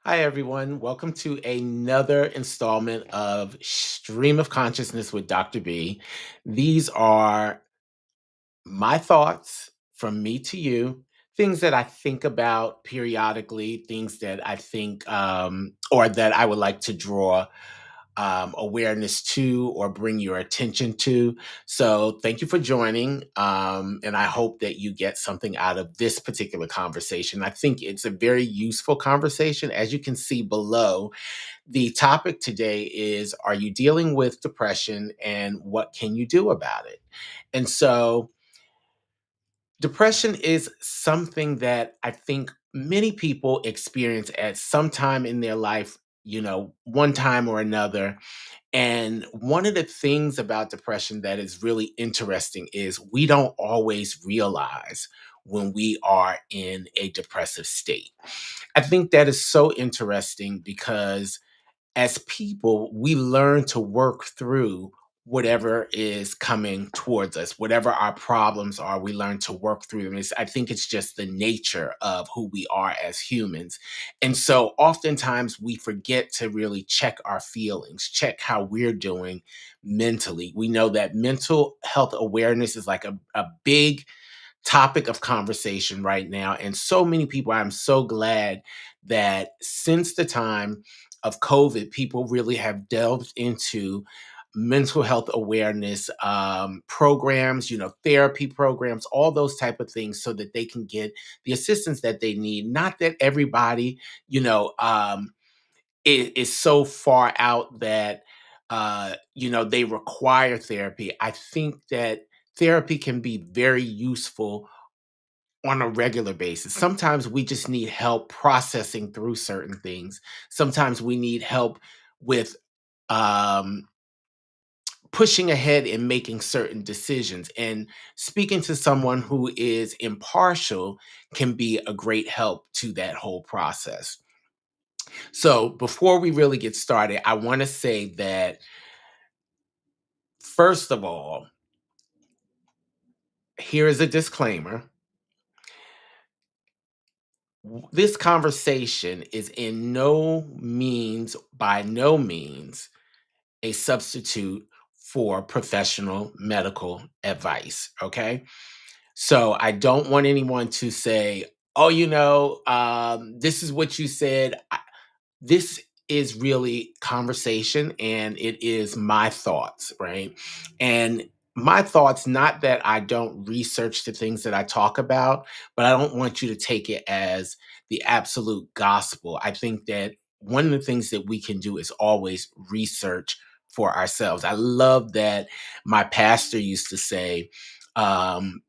Hi, everyone. Welcome to another installment of Stream of Consciousness with Dr. B. These are my thoughts from me to you, things that I think about periodically, things that I think or that I would like to draw awareness to or bring your attention to. So, thank you for joining. And I hope that you get something out of this particular conversation. I think it's a very useful conversation. As you can see below, the topic today is: are you dealing with depression and what can you do about it? And so, depression is something that I think many people experience at some time in their life, one time or another. And one of the things about depression that is really interesting is we don't always realize when we are in a depressive state. I think that is so interesting because as people, we learn to work through whatever is coming towards us, whatever our problems are, we learn to work through them. I think it's just the nature of who we are as humans. And so oftentimes we forget to really check our feelings, check how we're doing mentally. We know that mental health awareness is like a big topic of conversation right now. And so many people, I'm so glad that since the time of COVID, people really have delved into mental health awareness programs, therapy programs, all those type of things so that they can get the assistance that they need. Not that everybody, is so far out that they require therapy. I think that therapy can be very useful on a regular basis. Sometimes we just need help processing through certain things. Sometimes we need help with um, pushing ahead and making certain decisions. And speaking to someone who is impartial can be a great help to that whole process. So, before we really get started, I want to say that, first of all, here is a disclaimer. This conversation is by no means, a substitute for professional medical advice. Okay. So I don't want anyone to say, oh, this is what you said. This is really conversation and it is my thoughts, right? And my thoughts, not that I don't research the things that I talk about, but I don't want you to take it as the absolute gospel. I think that one of the things that we can do is always research for ourselves. I love that my pastor used to say, um,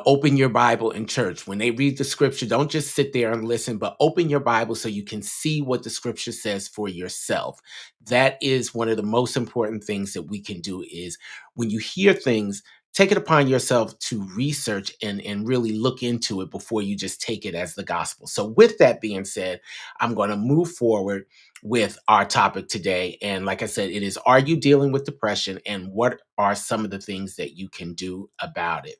open your Bible in church. When they read the scripture, don't just sit there and listen, but open your Bible so you can see what the scripture says for yourself. That is one of the most important things that we can do is when you hear things, take it upon yourself to research and really look into it before you just take it as the gospel. So with that being said, I'm going to move forward with our topic today. And like I said, it is, are you dealing with depression and what are some of the things that you can do about it?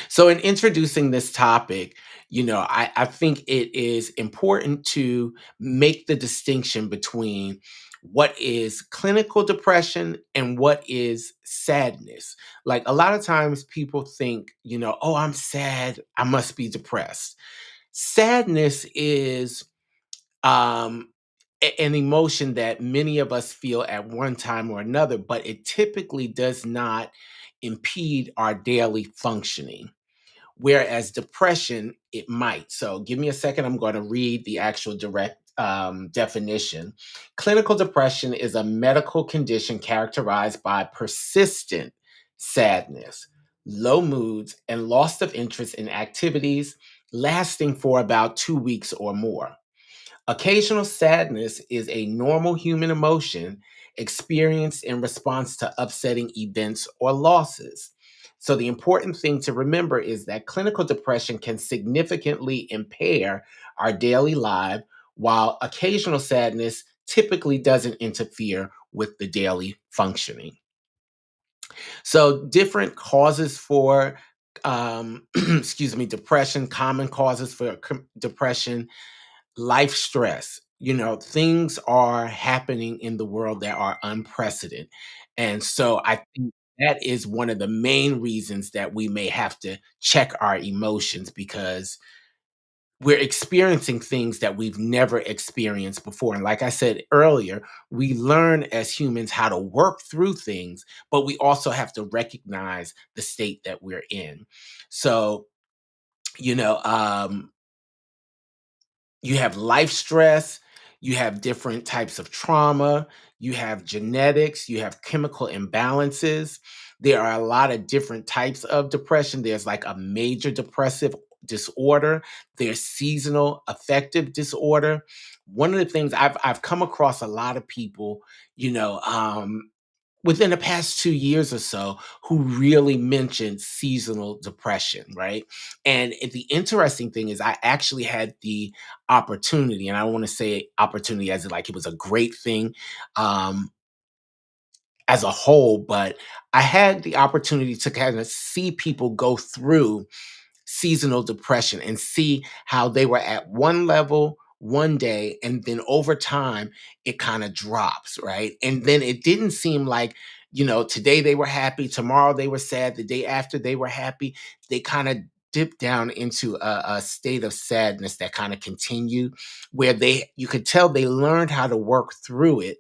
So, in introducing this topic, I think it is important to make the distinction between what is clinical depression and what is sadness. Like a lot of times people think, oh, I'm sad, I must be depressed. Sadness is um, an emotion that many of us feel at one time or another, but it typically does not impede our daily functioning, whereas depression, it might. So give me a second. I'm going to read the actual direct definition. Clinical depression is a medical condition characterized by persistent sadness, low moods, and loss of interest in activities lasting for about 2 weeks or more. Occasional sadness is a normal human emotion experienced in response to upsetting events or losses. So, the important thing to remember is that clinical depression can significantly impair our daily life, while occasional sadness typically doesn't interfere with the daily functioning. So, different causes for excuse me, depression, common causes for depression. life stress. Things are happening in the world that are unprecedented. And so I think that is one of the main reasons that we may have to check our emotions because we're experiencing things that we've never experienced before. And like I said earlier, we learn as humans how to work through things, but we also have to recognize the state that we're in. So, you know, um, you have life stress, you have different types of trauma, you have genetics, you have chemical imbalances. There are a lot of different types of depression. There's like a major depressive disorder, there's seasonal affective disorder. One of the things I've come across a lot of people, you know, within the past 2 years or so who really mentioned seasonal depression, right? And the interesting thing is I actually had the opportunity, and I don't wanna say opportunity as in, like, it was a great thing, um, as a whole, but I had the opportunity to kinda see people go through seasonal depression and see how they were at one level one day and then over time it kind of drops, right? And then it didn't seem like, today they were happy, tomorrow they were sad, the day after they were happy. They kind of dipped down into a state of sadness that kind of continued, where you could tell they learned how to work through it,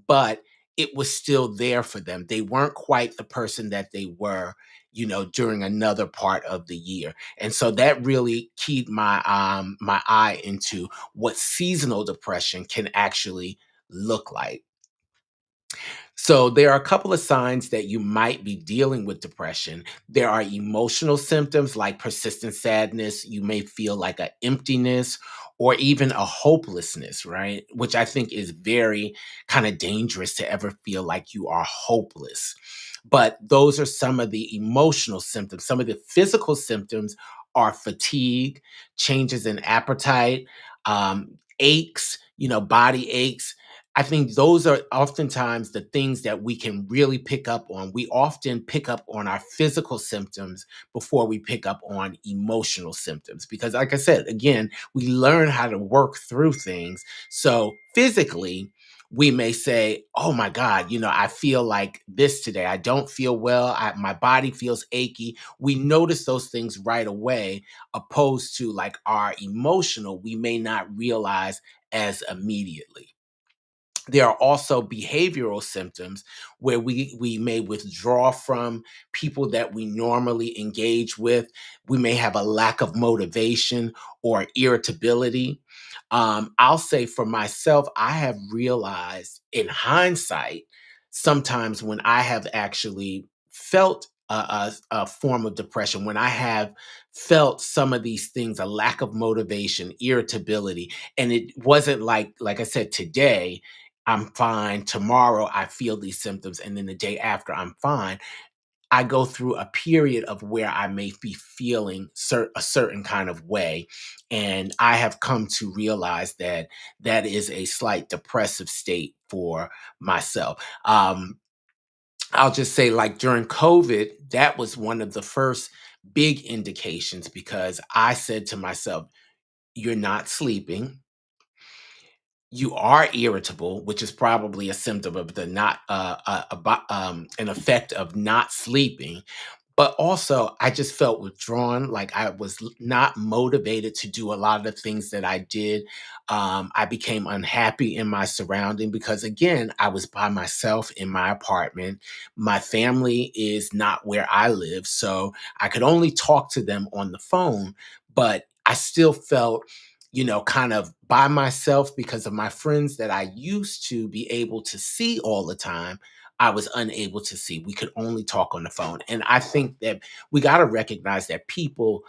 but it was still there for them. They weren't quite the person that they were, during another part of the year. And so that really keyed my eye into what seasonal depression can actually look like. So there are a couple of signs that you might be dealing with depression. There are emotional symptoms like persistent sadness. You may feel like an emptiness or even a hopelessness, right? Which I think is very kind of dangerous to ever feel like you are hopeless. But those are some of the emotional symptoms. Some of the physical symptoms are fatigue, changes in appetite, aches, body aches. I think those are oftentimes the things that we can really pick up on. We often pick up on our physical symptoms before we pick up on emotional symptoms. Because, like I said, again, we learn how to work through things. So, physically, we may say, oh my God, I feel like this today. I don't feel well. My body feels achy. We notice those things right away, opposed to like our emotional, we may not realize as immediately. There are also behavioral symptoms where we may withdraw from people that we normally engage with. We may have a lack of motivation or irritability. I'll say for myself, I have realized in hindsight, sometimes when I have actually felt a form of depression, when I have felt some of these things, a lack of motivation, irritability, and it wasn't like I said, today I'm fine. Tomorrow I feel these symptoms. And then the day after I'm fine. I go through a period of where I may be feeling a certain kind of way. And I have come to realize that that is a slight depressive state for myself. I'll just say, like during COVID, that was one of the first big indications because I said to myself, you're not sleeping, you are irritable, which is probably a symptom of the not an effect of not sleeping. But also, I just felt withdrawn, like I was not motivated to do a lot of the things that I did. I became unhappy in my surrounding because, again, I was by myself in my apartment. My family is not where I live, so I could only talk to them on the phone. But I still felt, kind of by myself because of my friends that I used to be able to see all the time. I was unable to see. We could only talk on the phone. And I think that we got to recognize that people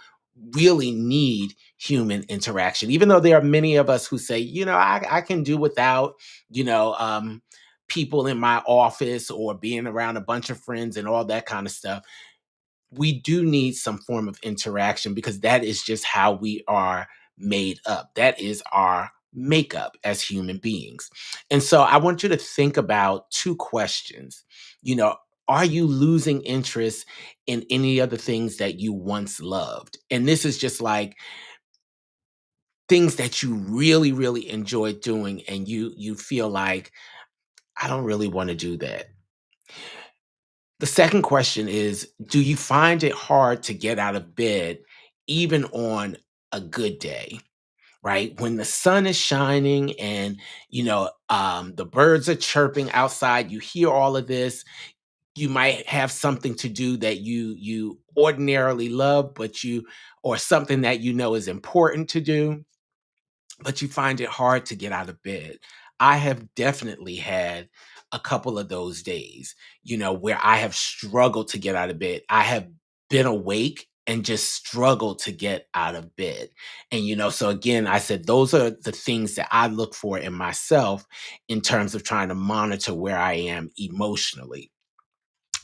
really need human interaction, even though there are many of us who say, I can do without, you know, um, people in my office or being around a bunch of friends and all that kind of stuff. We do need some form of interaction because that is just how we are made up. That is our makeup as human beings. And so I want you to think about two questions. You know, are you losing interest in any of the things that you once loved? And this is just like things that you really, really enjoy doing and you feel like, I don't really want to do that. The second question is, do you find it hard to get out of bed even on a good day? Right? When the sun is shining and the birds are chirping outside, you hear all of this. You might have something to do that you ordinarily love, or something that you know is important to do, but you find it hard to get out of bed. I have definitely had a couple of those days, where I have struggled to get out of bed. I have been awake and just struggled to get out of bed. And, so again, I said those are the things that I look for in myself in terms of trying to monitor where I am emotionally.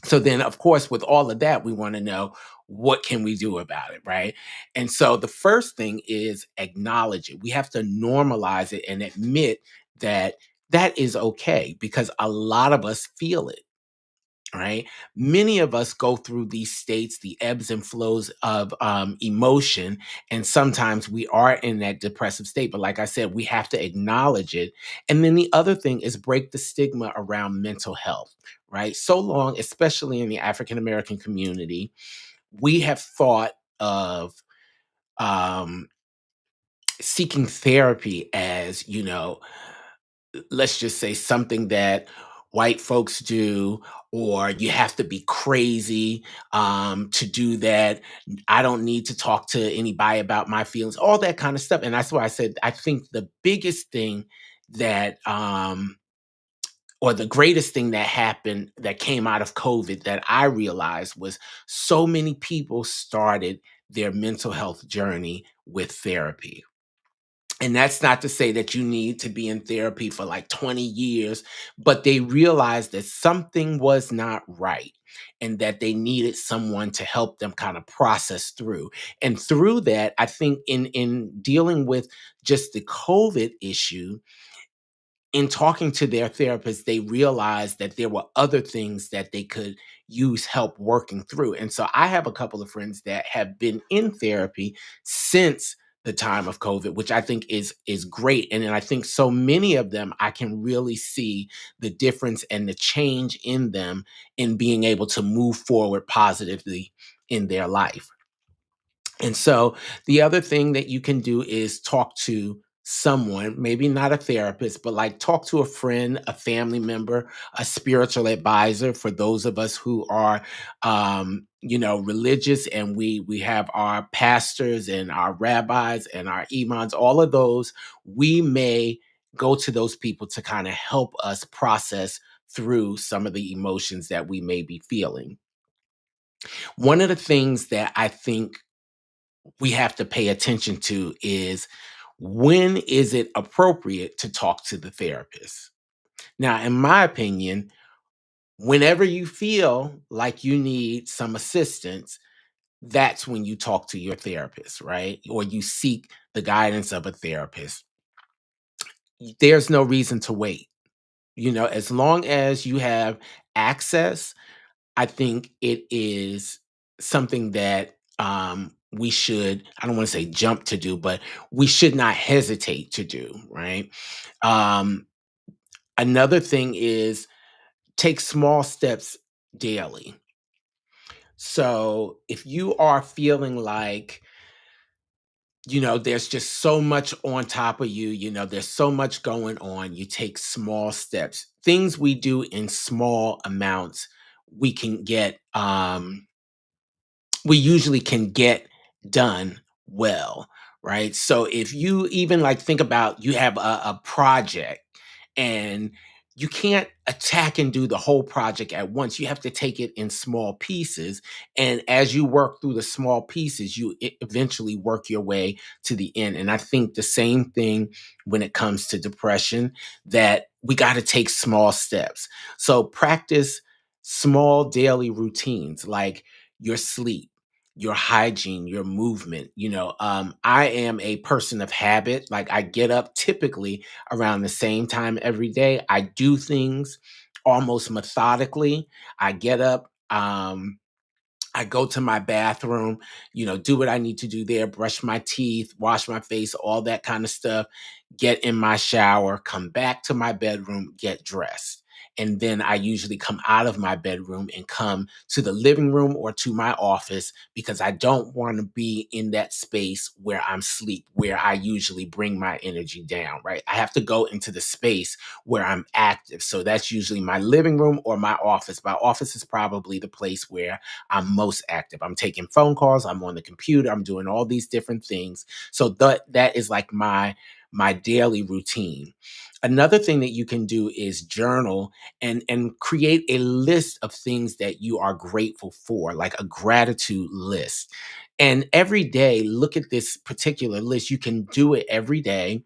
So then, of course, with all of that, we want to know, what can we do about it, right? And so the first thing is acknowledge it. We have to normalize it and admit that that is okay, because a lot of us feel it. Right? Many of us go through these states, the ebbs and flows of emotion, and sometimes we are in that depressive state. But like I said, we have to acknowledge it. And then the other thing is break the stigma around mental health, right? So long, especially in the African American community, we have thought of um, seeking therapy as, let's just say something that white folks do, or you have to be crazy to do that. I don't need to talk to anybody about my feelings, all that kind of stuff. And that's why I said I think the biggest thing that or the greatest thing that happened, that came out of COVID, that I realized, was so many people started their mental health journey with therapy. And that's not to say that you need to be in therapy for like 20 years, but they realized that something was not right and that they needed someone to help them kind of process through. And through that, I think in dealing with just the COVID issue, in talking to their therapist, they realized that there were other things that they could use help working through. And so I have a couple of friends that have been in therapy since the time of COVID, which I think is great. And then I think so many of them, I can really see the difference and the change in them in being able to move forward positively in their life. And so the other thing that you can do is talk to someone, maybe not a therapist, but like talk to a friend, a family member, a spiritual advisor. For those of us who are, religious, and we have our pastors and our rabbis and our imams, all of those, we may go to those people to kind of help us process through some of the emotions that we may be feeling. One of the things that I think we have to pay attention to is, when is it appropriate to talk to the therapist? Now, in my opinion, whenever you feel like you need some assistance, that's when you talk to your therapist, right? Or you seek the guidance of a therapist. There's no reason to wait. As long as you have access, I think it is something that we should, I don't want to say jump to do, but we should not hesitate to do, right? Um, Another thing is, take small steps daily. So if you are feeling like, there's just so much on top of you, there's so much going on, you take small steps. Things we do in small amounts, we can get we usually can get done well, right? So if you even like think about, you have a project, and you can't attack and do the whole project at once. You have to take it in small pieces. And as you work through the small pieces, you eventually work your way to the end. And I think the same thing when it comes to depression, that we got to take small steps. So practice small daily routines, like your sleep, your hygiene, your movement. I am a person of habit. Like, I get up typically around the same time every day. I do things almost methodically. I get up. I go to my bathroom, do what I need to do there, brush my teeth, wash my face, all that kind of stuff, get in my shower, come back to my bedroom, get dressed. And then I usually come out of my bedroom and come to the living room or to my office because I don't want to be in that space where I'm sleep, where I usually bring my energy down, right? I have to go into the space where I'm active. So that's usually my living room or my office. My office is probably the place where I'm most active. I'm taking phone calls, I'm on the computer, I'm doing all these different things. So that is like my daily routine. Another thing that you can do is journal and create a list of things that you are grateful for, like a gratitude list. And every day, look at this particular list. You can do it every day,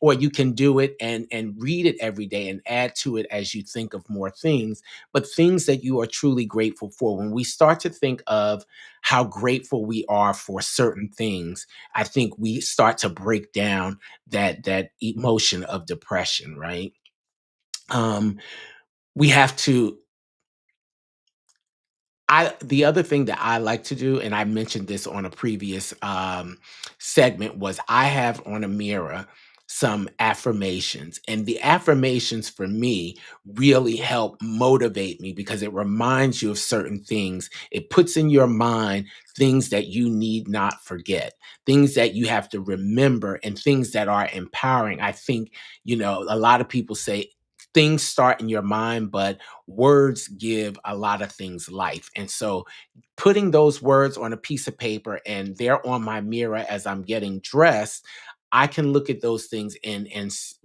or you can do it and read it every day and add to it as you think of more things, but things that you are truly grateful for. When we start to think of how grateful we are for certain things, I think we start to break down that emotion of depression, right? um we have to I the other thing that I like to do, and I mentioned this on a previous segment, was I have on a mirror some affirmations. And the affirmations for me really help motivate me because it reminds you of certain things. It puts in your mind things that you need not forget, things that you have to remember, and things that are empowering. I think, a lot of people say things start in your mind, but words give a lot of things life. And so putting those words on a piece of paper and they're on my mirror as I'm getting dressed, I can look at those things and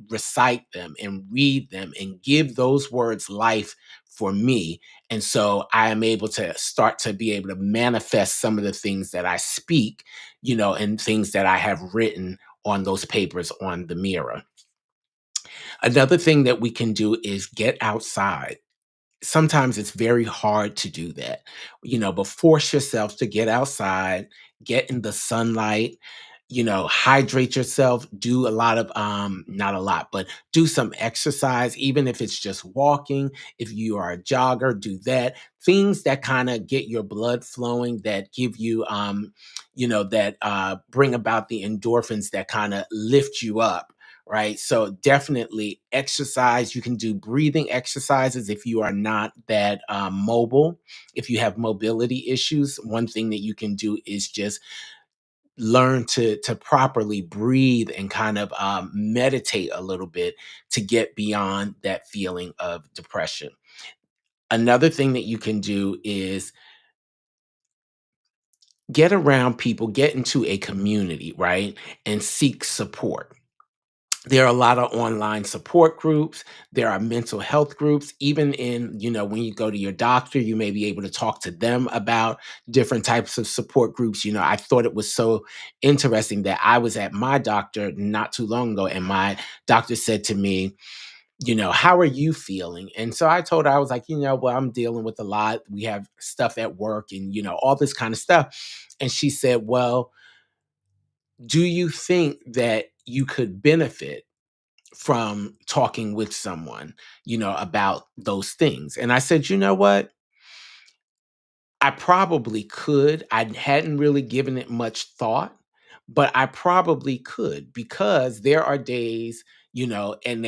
recite them and read them and give those words life for me. And so I am able to start to be able to manifest some of the things that I speak, and things that I have written on those papers on the mirror. Another thing that we can do is get outside. Sometimes it's very hard to do that, but force yourself to get outside, get in the sunlight, hydrate yourself, do a lot of not a lot, but do some exercise, even if it's just walking. If you are a jogger, do that. Things that kind of get your blood flowing, that give you that bring about the endorphins that kind of lift you up. Right. So definitely exercise. You can do breathing exercises if you are not that mobile. If you have mobility issues, one thing that you can do is just learn to properly breathe and kind of meditate a little bit to get beyond that feeling of depression. Another thing that you can do is get around people, get into a community, right? And seek support. There are a lot of online support groups. There are mental health groups. Even when you go to your doctor, you may be able to talk to them about different types of support groups. I thought it was so interesting that I was at my doctor not too long ago, and my doctor said to me, how are you feeling? And so I told her, I was like, well, I'm dealing with a lot. We have stuff at work and, all this kind of stuff. And she said, well, do you think that you could benefit from talking with someone, about those things? And I said, you know what? I probably could. I hadn't really given it much thought, but I probably could because there are days, and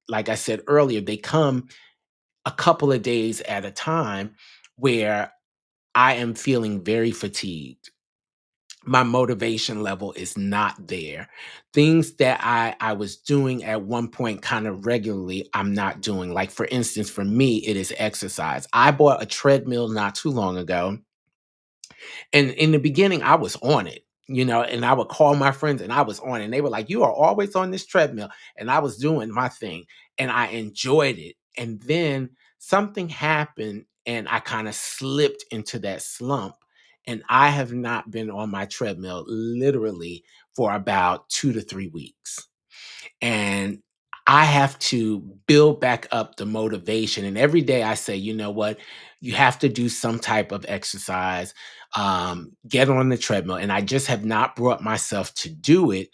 like I said earlier, they come a couple of days at a time where I am feeling very fatigued. My motivation level is not there. Things that I was doing at one point kind of regularly, I'm not doing. Like for instance, for me, it is exercise. I bought a treadmill not too long ago, and in the beginning, I was on it, and I would call my friends and I was on it. And they were like, "You are always on this treadmill." And I was doing my thing and I enjoyed it. And then something happened and I kind of slipped into that slump. And I have not been on my treadmill literally for about 2 to 3 weeks. And I have to build back up the motivation. And every day I say, you know what? You have to do some type of exercise, get on the treadmill. And I just have not brought myself to do it.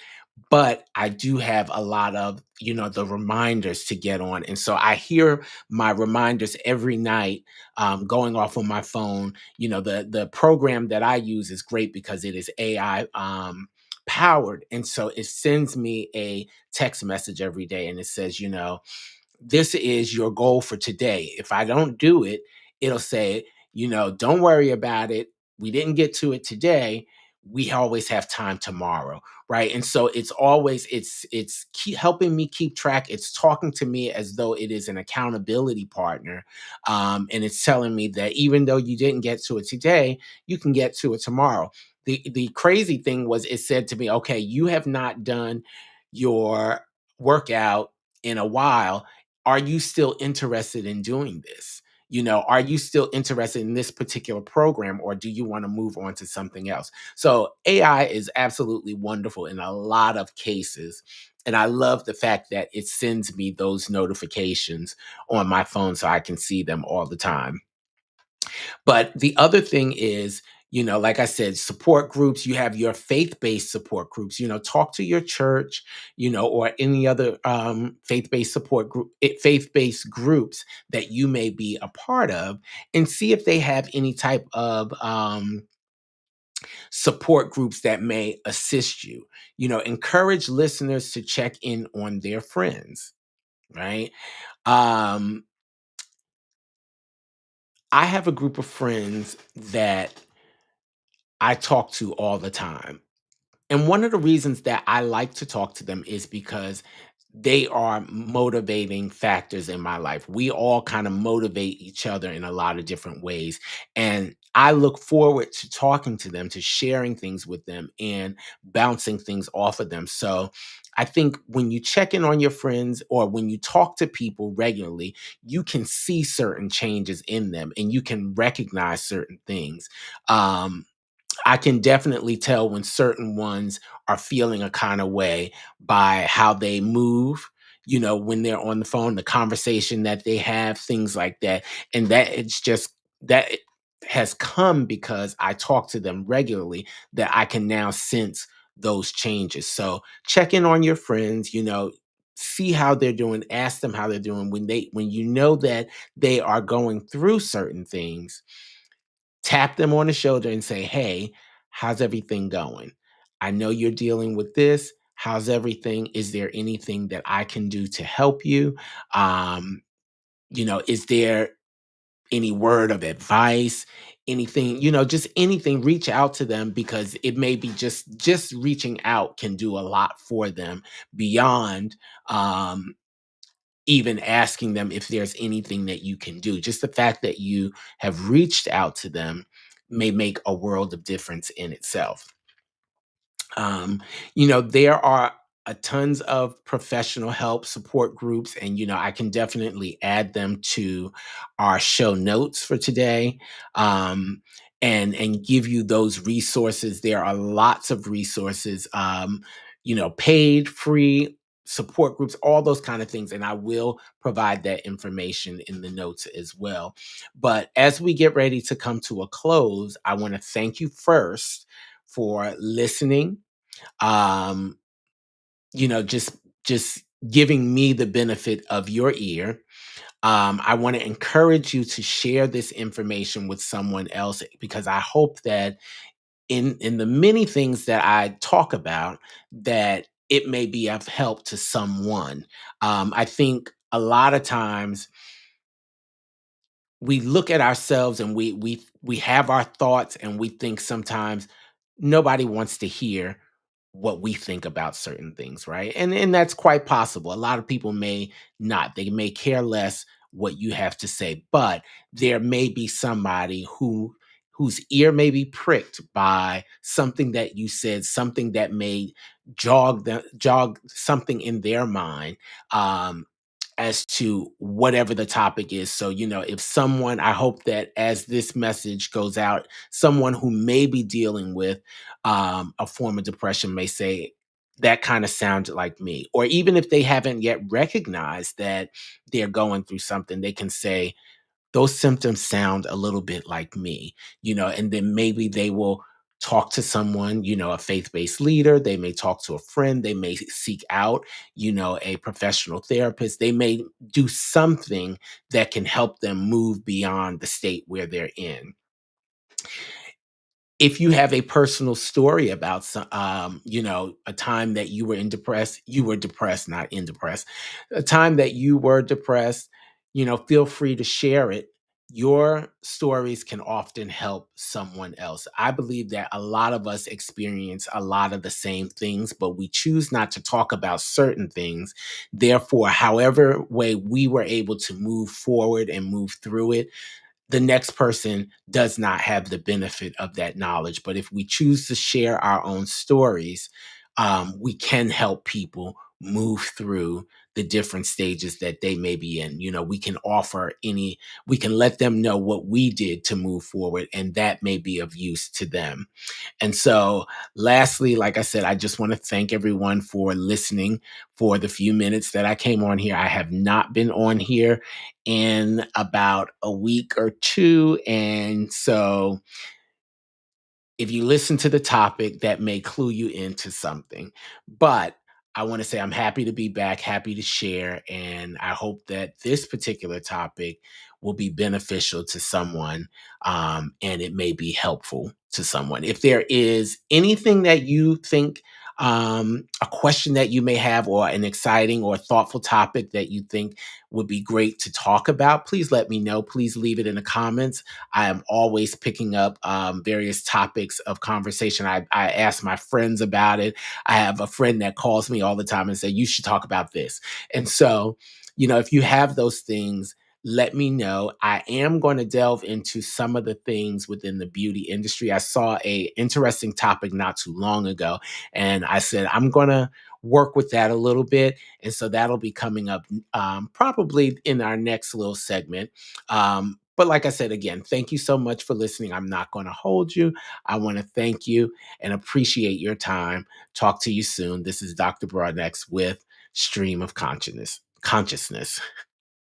but I do have a lot of, the reminders to get on. And so I hear my reminders every night going off on my phone. The program that I use is great because it is AI powered. And so it sends me a text message every day and it says, this is your goal for today. If I don't do it, it'll say, don't worry about it. We didn't get to it today. We always have time tomorrow, right? And so it's helping me keep track. It's talking to me as though it is an accountability partner, and it's telling me that even though you didn't get to it today, you can get to it tomorrow. The crazy thing was, it said to me, "Okay, you have not done your workout in a while, are you still interested in doing this? Are you still interested in this particular program, or do you want to move on to something else?" So AI is absolutely wonderful in a lot of cases. And I love the fact that it sends me those notifications on my phone so I can see them all the time. But the other thing is, like I said, support groups, you have your faith based support groups, talk to your church, or any other faith based groups that you may be a part of, and see if they have any type of support groups that may assist you. Encourage listeners to check in on their friends, right? Um, I have a group of friends that I talk to all the time. And one of the reasons that I like to talk to them is because they are motivating factors in my life. We all kind of motivate each other in a lot of different ways. And I look forward to talking to them, to sharing things with them, and bouncing things off of them. So I think when you check in on your friends or when you talk to people regularly, you can see certain changes in them and you can recognize certain things. Um, I can definitely tell when certain ones are feeling a kind of way by how they move, when they're on the phone, the conversation that they have, things like that. And that it has come because I talk to them regularly, that I can now sense those changes. So check in on your friends, see how they're doing, ask them how they're doing when you know that they are going through certain things. Tap them on the shoulder and say, "Hey, how's everything going? I know you're dealing with this. How's everything? Is there anything that I can do to help you? Um, is there any word of advice? Anything, just anything, reach out to them because it may be just reaching out can do a lot for them beyond um even asking them if there's anything that you can do. Just the fact that you have reached out to them may make a world of difference in itself. There are a tons of professional help support groups, and I can definitely add them to our show notes for today. Um, and give you those resources. There are lots of resources, paid, free support groups, all those kind of things. And I will provide that information in the notes as well. But as we get ready to come to a close, I want to thank you first for listening, um just giving me the benefit of your ear. I want to encourage you to share this information with someone else because I hope that in the many things that I talk about, that it may be of help to someone. I think a lot of times we look at ourselves and we have our thoughts, and we think sometimes nobody wants to hear what we think about certain things, right? And that's quite possible. A lot of people may not. They may care less what you have to say, but there may be somebody whose ear may be pricked by something that you said, something that may jog something in their mind. As to whatever the topic is. So, if someone, I hope that as this message goes out, someone who may be dealing with a form of depression may say, that kind of sounded like me. Or even if they haven't yet recognized that they're going through something, they can say, those symptoms sound a little bit like me, and then maybe they will talk to someone, a faith-based leader. They may talk to a friend. They may seek out, a professional therapist. They may do something that can help them move beyond the state where they're in. If you have a personal story about some, a time that you were depressed, not in depressed, a time that you were depressed, feel free to share it. Your stories can often help someone else. I believe that a lot of us experience a lot of the same things, but we choose not to talk about certain things. Therefore, however way we were able to move forward and move through it, the next person does not have the benefit of that knowledge. But if we choose to share our own stories, we can help people move through the different stages that they may be in. We can let them know what we did to move forward, and that may be of use to them. And so, lastly, like I said, I just want to thank everyone for listening for the few minutes that I came on here. I have not been on here in about a week or two. And so, if you listen to the topic, that may clue you into something. But I want to say I'm happy to be back, happy to share, and I hope that this particular topic will be beneficial to someone, and it may be helpful to someone. If there is anything that you think, a question that you may have, or an exciting or thoughtful topic that you think would be great to talk about, please let me know. Please leave it in the comments. I am always picking up various topics of conversation. I ask my friends about it. I have a friend that calls me all the time and say, you should talk about this. And so, if you have those things, let me know. I am going to delve into some of the things within the beauty industry. I saw a interesting topic not too long ago, and I said, I'm going to work with that a little bit. And so that'll be coming up probably in our next little segment. But like I said, again, thank you so much for listening. I'm not going to hold you. I want to thank you and appreciate your time. Talk to you soon. This is Dr. Broadnex with Stream of Consciousness.